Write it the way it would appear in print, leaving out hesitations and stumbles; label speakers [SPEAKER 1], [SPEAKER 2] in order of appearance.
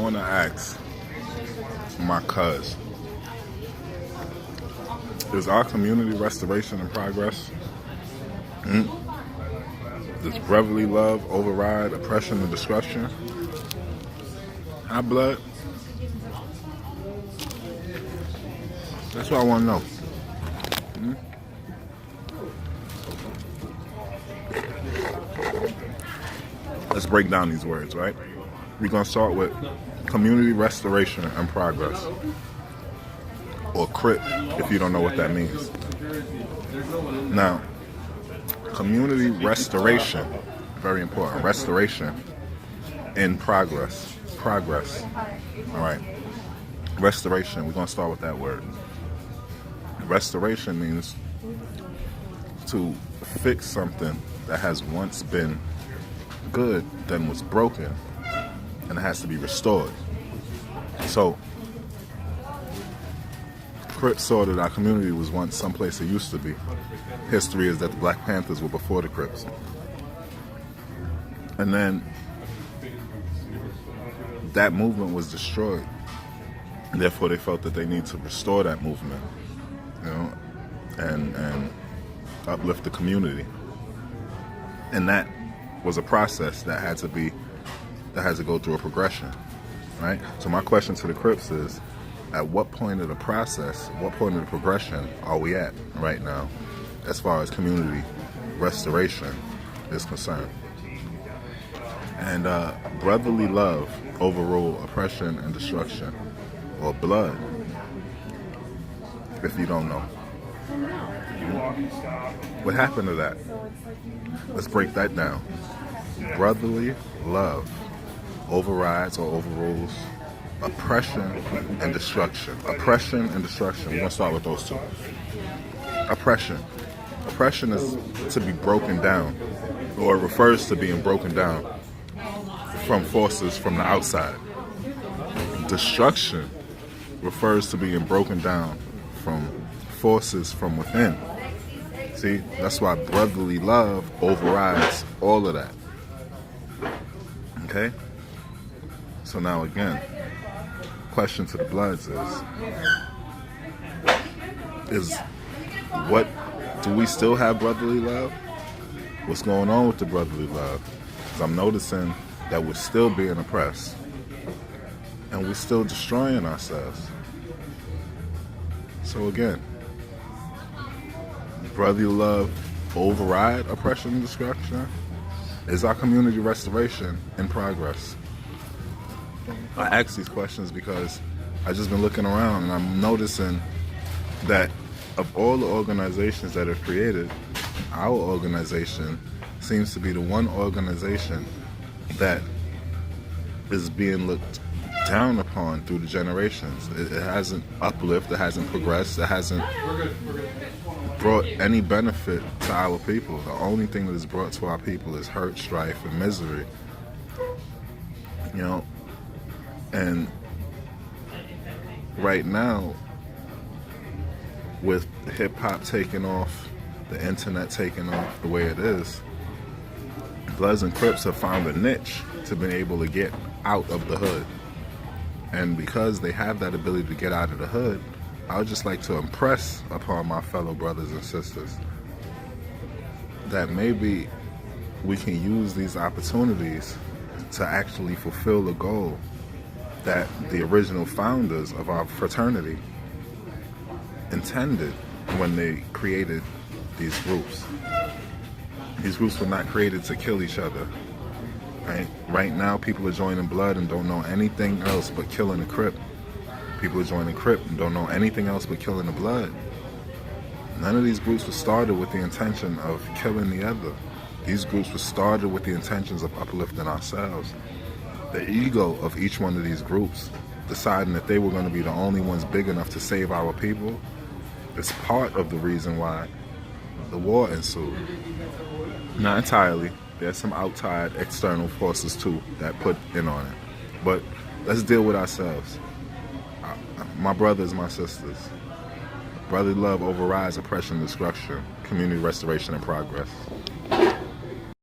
[SPEAKER 1] I want to ask my cuz, is our community restoration in progress? Does brotherly love override oppression and destruction? Our blood? That's what I want to know. Let's break down these words, right? We're going to start with community restoration and progress, or Crip, if you don't know what that means. Now, community restoration, very important. Restoration in progress. Progress. All right. Restoration, we're going to start with that word. Restoration means to fix something that has once been good, then was broken, and it has to be restored. So, Crips saw that our community was once someplace it used to be. History is that the Black Panthers were before the Crips. And then that movement was destroyed. Therefore, they felt that they need to restore that movement, you know, and uplift the community. And that was a process that had to go through a progression, right? So my question to the Crips is, at what point of the process, what point of the progression are we at right now as far as community restoration is concerned? And brotherly love overrule oppression and destruction, or blood, if you don't know. What happened to that? Let's break that down. Brotherly love overrides or overrules oppression and destruction. Oppression and destruction. We're going to start with those two. Oppression. Oppression is to be broken down, or it refers to being broken down from forces from the outside. Destruction refers to being broken down from forces from within. See, that's why brotherly love overrides all of that. Okay? So now again, question to the Bloods is what, do we still have brotherly love? What's going on with the brotherly love? Because I'm noticing that we're still being oppressed and we're still destroying ourselves. So again, brotherly love override oppression and destruction? Is our community restoration in progress? I ask these questions because I've just been looking around and I'm noticing that of all the organizations that have created, our organization seems to be the one organization that is being looked down upon through the generations. It hasn't uplifted, it hasn't progressed, it hasn't brought any benefit to our people. The only thing that is brought to our people is hurt, strife, and misery. You know, and right now, with hip-hop taking off, the internet taking off the way it is, Bloods and Crips have found a niche to be able to get out of the hood. And because they have that ability to get out of the hood, I would just like to impress upon my fellow brothers and sisters that maybe we can use these opportunities to actually fulfill the goal that the original founders of our fraternity intended when they created these groups. These groups were not created to kill each other. Right now, people are joining Blood and don't know anything else but killing a Crip. People are joining Crip and don't know anything else but killing the Blood. None of these groups were started with the intention of killing the other. These groups were started with the intentions of uplifting ourselves. The ego of each one of these groups, deciding that they were going to be the only ones big enough to save our people, is part of the reason why the war ensued. Not entirely. There's some outside external forces too that put in on it. But let's deal with ourselves. My brothers, my sisters. Brotherly love overrides oppression and destruction. Community restoration and progress.